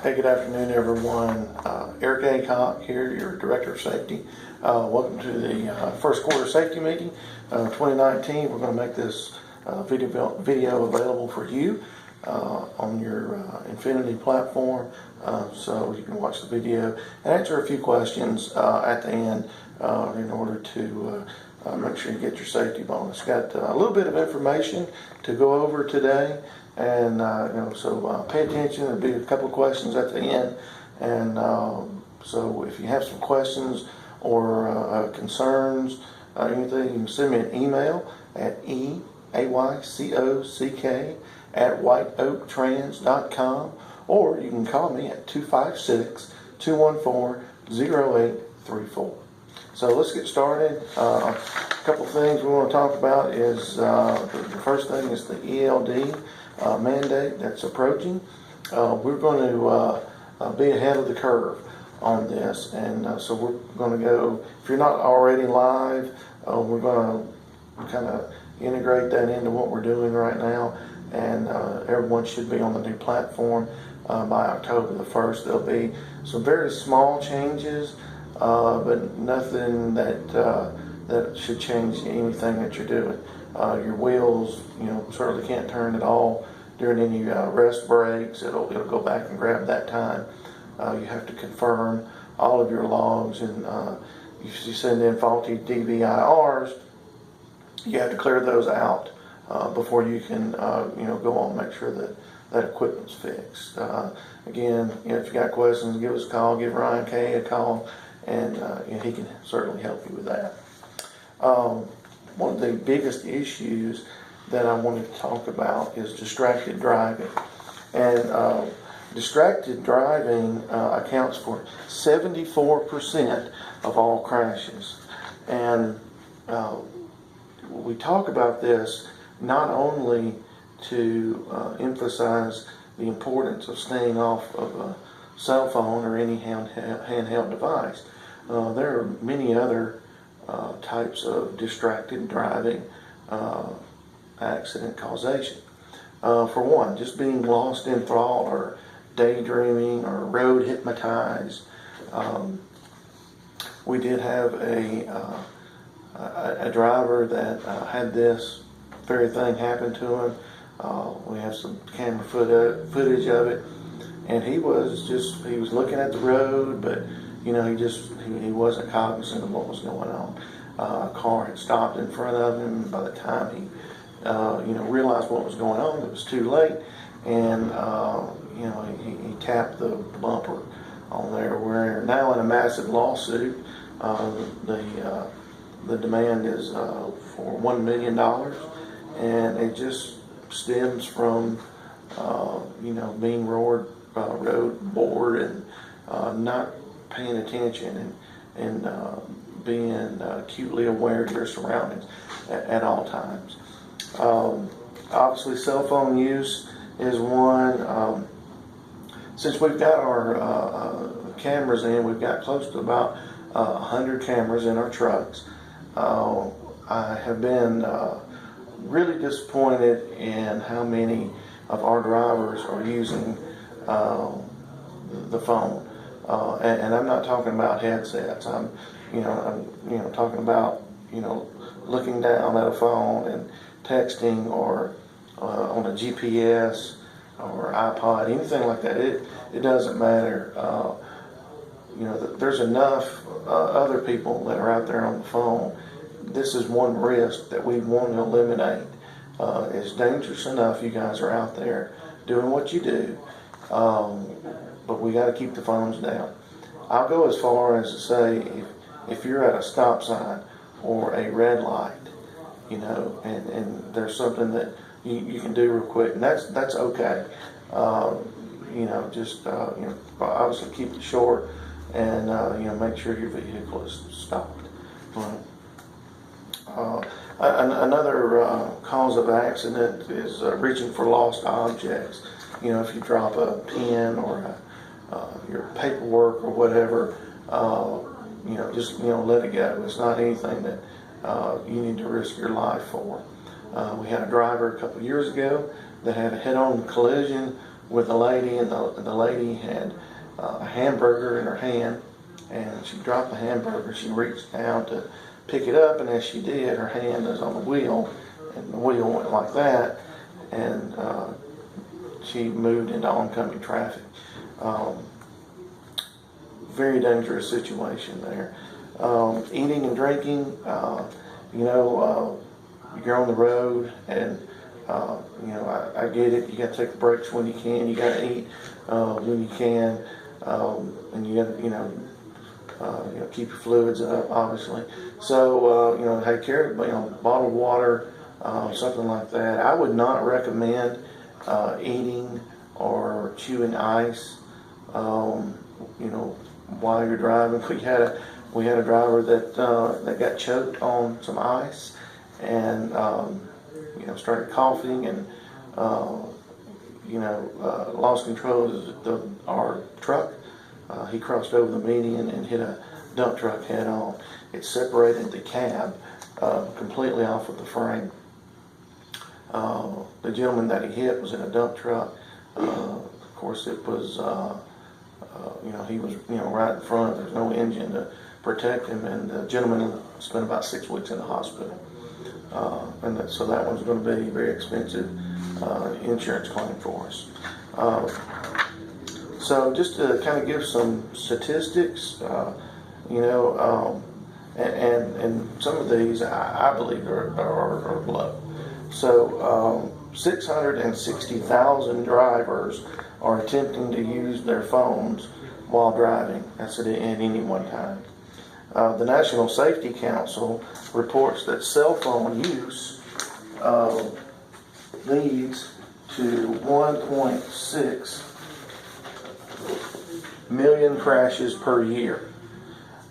Hey, good afternoon, everyone. Eric Aycock here, your Director of Safety. Welcome to the first quarter safety meeting 2019. We're going to make this video available for you on your Infinity platform, so you can watch the video and answer a few questions at the end in order to make sure you get your safety bonus. Got a little bit of information to go over today. And so pay attention. There'll be a couple of questions at the end, and so if you have some questions or concerns, anything, you can send me an email at eayck@whiteoaktrans.com, or you can call me at 256-214-0834. So let's get started. A couple of things we want to talk about is the first thing is the ELD mandate that's approaching. We're going to be ahead of the curve on this, and so we're going to go, if you're not already live, we're going to kind of integrate that into what we're doing right now, and everyone should be on the new platform by October the 1st. There'll be some very small changes, but nothing that should change anything that you're doing. Your wheels, certainly can't turn at all during any rest breaks. It'll go back and grab that time. You have to confirm all of your logs, and if you send in faulty DVIRs, you have to clear those out before you can go on and make sure that equipment's fixed. Again, if you got questions, give us a call. Give Ryan Kay a call, and he can certainly help you with that. One of the biggest issues that I wanted to talk about is distracted driving. And distracted driving accounts for 74% of all crashes. And we talk about this not only to emphasize the importance of staying off of a cell phone or any handheld device. There are many other types of distracted driving accident causation. For one, just being lost in thought or daydreaming or road hypnotized. We did have a driver that had this very thing happen to him. We have some camera footage of it, and he was looking at the road, but he wasn't cognizant of what was going on. A car had stopped in front of him. By the time he realized what was going on, it was too late, and he tapped the bumper on there. We're now in a massive lawsuit. The demand is for $1 million, and it just stems from being road bored and not paying attention and being acutely aware of your surroundings at all times. Obviously, cell phone use is one. Since we've got our cameras in, we've got close to about 100 cameras in our trucks. I have been really disappointed in how many of our drivers are using the phone, and I'm not talking about headsets. I'm talking about looking down at a phone and texting, or on a GPS or iPod, anything like that. It doesn't matter. There's enough other people that are out there on the phone. This is one risk that we want to eliminate. It's dangerous enough you guys are out there doing what you do, but we got to keep the phones down. I'll go as far as to say, if you're at a stop sign or a red light, and there's something that you can do real quick, and that's okay. Obviously keep it short, and make sure your vehicle is stopped. Another cause of accident is reaching for lost objects. If you drop a pen or your paperwork or whatever, just let it go. It's not anything that you need to risk your life for. We had a driver a couple of years ago that had a head-on collision with a lady, and the lady had a hamburger in her hand, and she dropped the hamburger. She reached down to pick it up, and as she did, her hand was on the wheel, and the wheel went like that, and she moved into oncoming traffic. Very dangerous situation there. Eating and drinking, you're on the road, and I get it. You got to take the breaks when you can. You got to eat when you can, and you got to keep your fluids up, obviously. So hey, carry bottled water, something like that. I would not recommend eating or chewing ice. While you're driving, we had a driver that got choked on some ice, and started coughing, and lost control of our truck. He crossed over the median and hit a dump truck head on. It separated the cab completely off of the frame. The gentleman that he hit was in a dump truck. Of course, it was he was right in front. There's no engine to protect him, and the gentleman spent about 6 weeks in the hospital. So that one's going to be a very expensive insurance claim for us. So just to kind of give some statistics, and some of these I believe are low. So 660,000 drivers are attempting to use their phones while driving. That's at any one time. The National Safety Council reports that cell phone use leads to 1.6 million crashes per year.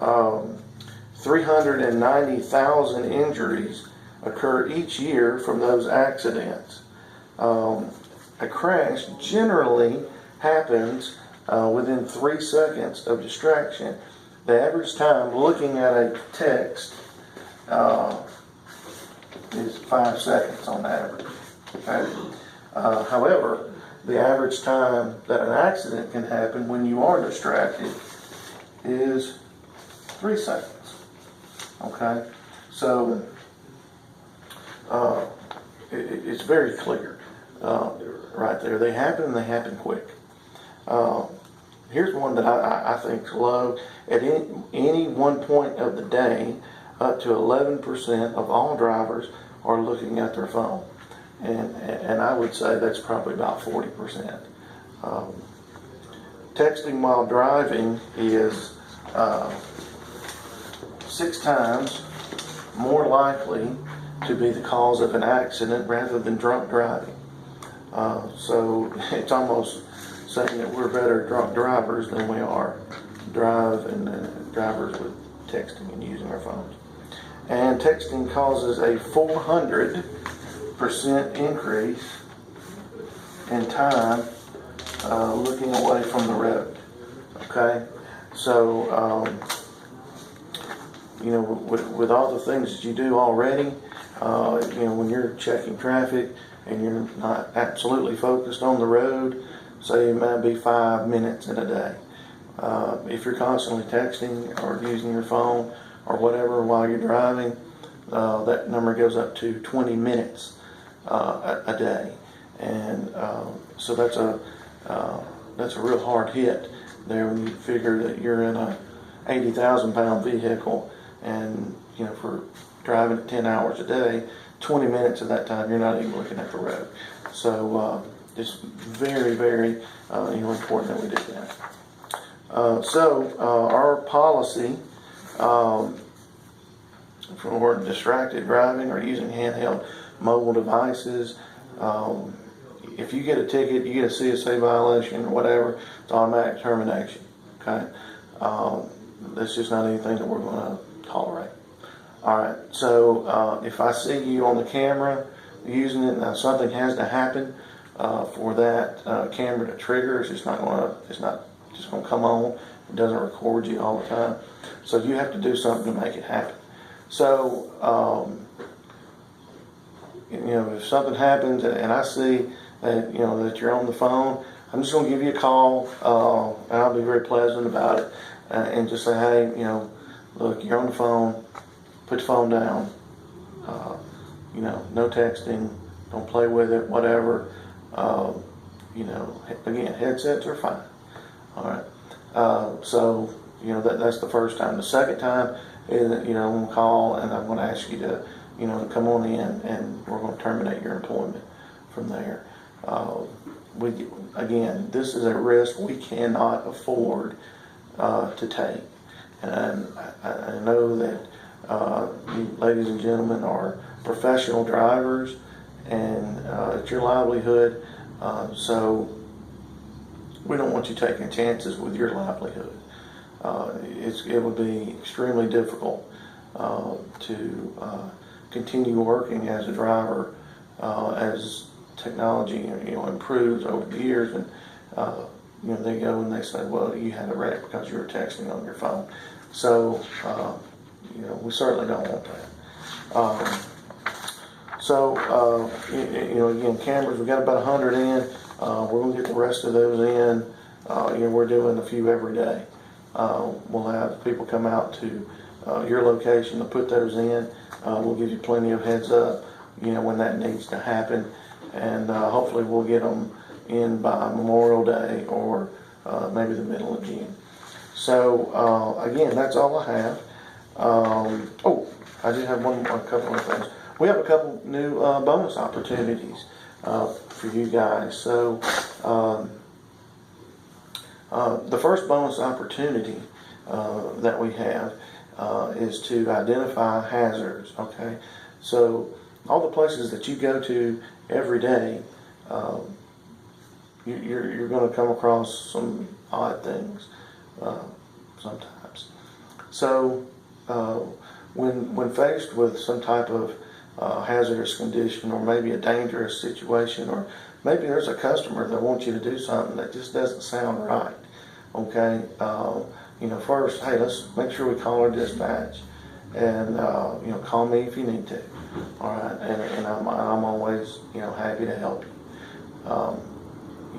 390,000 injuries occur each year from those accidents. A crash generally happens within 3 seconds of distraction. The average time looking at a text is 5 seconds on average. Okay? However, the average time that an accident can happen when you are distracted is 3 seconds. Okay? So it's very clear right there. They happen, and they happen quick. Here's one that I think is low. At any one point of the day, up to 11% of all drivers are looking at their phone. And I would say that's probably about 40%. Texting while driving is 6 times more likely to be the cause of an accident rather than drunk driving. So it's almost saying that we're better drunk drivers than we are drivers with texting and using our phones. And texting causes a 400% increase in time looking away from the road. Okay, so with all the things that you do already, when you're checking traffic and you're not absolutely focused on the road, say it might be 5 minutes in a day. If you're constantly texting or using your phone or whatever while you're driving, that number goes up to 20 minutes a day, and so that's a real hard hit there when you figure that you're in a 80,000 pound vehicle, and for driving 10 hours a day, 20 minutes of that time you're not even looking at the road. So it's very, very important that we do that. So our policy for distracted driving or using handheld mobile devices, if you get a ticket, you get a CSA violation or whatever, it's automatic termination. Okay, that's just not anything that we're going to tolerate. All right. So if I see you on the camera using it, now something has to happen for that camera to trigger. It's not just going to come on. It doesn't record you all the time. So you have to do something to make it happen. So if something happens and I see that that you're on the phone, I'm just going to give you a call, and I'll be very pleasant about it, and just say, hey, look, you're on the phone, put the phone down, no texting, don't play with it, whatever. Again, headsets are fine. All right. So, that's the first time. The second time is, I'm going to call and I'm going to ask you to, come on in, and we're going to terminate your employment from there. Again, this is a risk we cannot afford to take. And I know that you ladies and gentlemen are professional drivers, and it's your livelihood. So we don't want you taking chances with your livelihood. It would be extremely difficult to continue working as a driver as technology improves over the years, and they go and they say, well, you had a wreck because you were texting on your phone. So we certainly don't want that. Again, cameras, we got about 100 in. We're going to get the rest of those in. We're doing a few every day. We'll have people come out to your location to put those in. We'll give you plenty of heads up, when that needs to happen. And hopefully we'll get them in by Memorial Day or maybe the middle of June. So again, that's all I have. I do have a couple of things. We have a couple new bonus opportunities for you guys. So the first bonus opportunity that we have is to identify hazards. Okay, so all the places that you go to every day, you're going to come across some odd things sometimes. So when faced with some type of hazardous condition, or maybe a dangerous situation, or maybe there's a customer that wants you to do something that just doesn't sound right. Okay, first, hey, let's make sure we call our dispatch, and call me if you need to. All right, and I'm always happy to help you.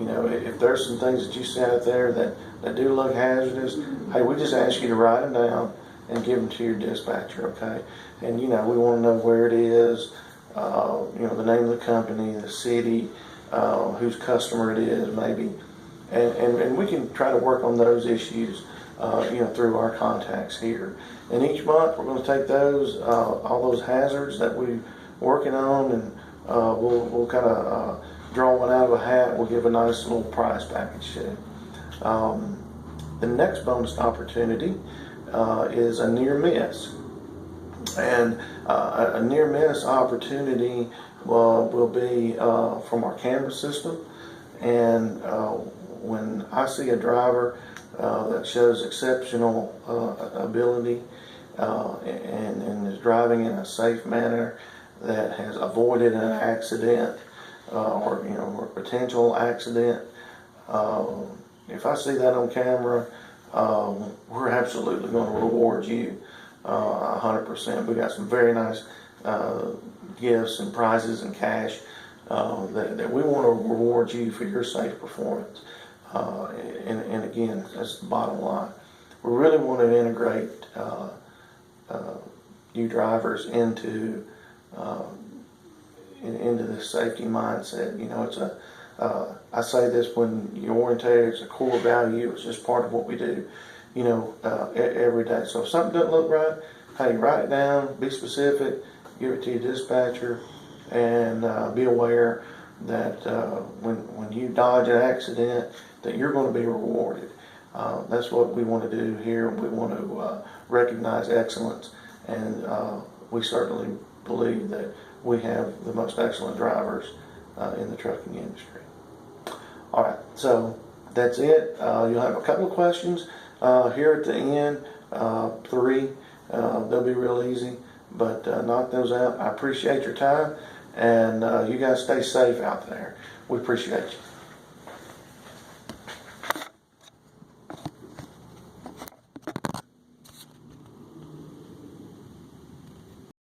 If there's some things that you see out there that do look hazardous, hey, we just ask you to write them down and give them to your dispatcher, okay? And we want to know where it is, the name of the company, the city, whose customer it is, maybe, and we can try to work on those issues, through our contacts here. And each month we're going to take those, all those hazards that we're working on, and we'll kind of draw one out of a hat. We'll give a nice little prize package to it. The next bonus opportunity is a near miss. And a near miss opportunity will be from our camera system. And when I see a driver that shows exceptional ability and is driving in a safe manner, that has avoided an accident or potential accident, if I see that on camera, we're absolutely going to reward you 100%. We got some very nice gifts and prizes and cash that we want to reward you for your safe performance. And again, that's the bottom line. We really want to integrate you drivers into this safety mindset. It's I say this when you orientate, it's a core value. It's just part of what we do, every day. So if something doesn't look right, hey, write it down, be specific, give it to your dispatcher, and be aware that when you dodge an accident, that you're going to be rewarded. That's what we want to do here. We want to recognize excellence, and we certainly believe that we have the most excellent drivers in the trucking industry. All right, so that's it. You'll have a couple of questions here at the end, 3. They'll be real easy, but knock those out. I appreciate your time, and you guys stay safe out there. We appreciate you.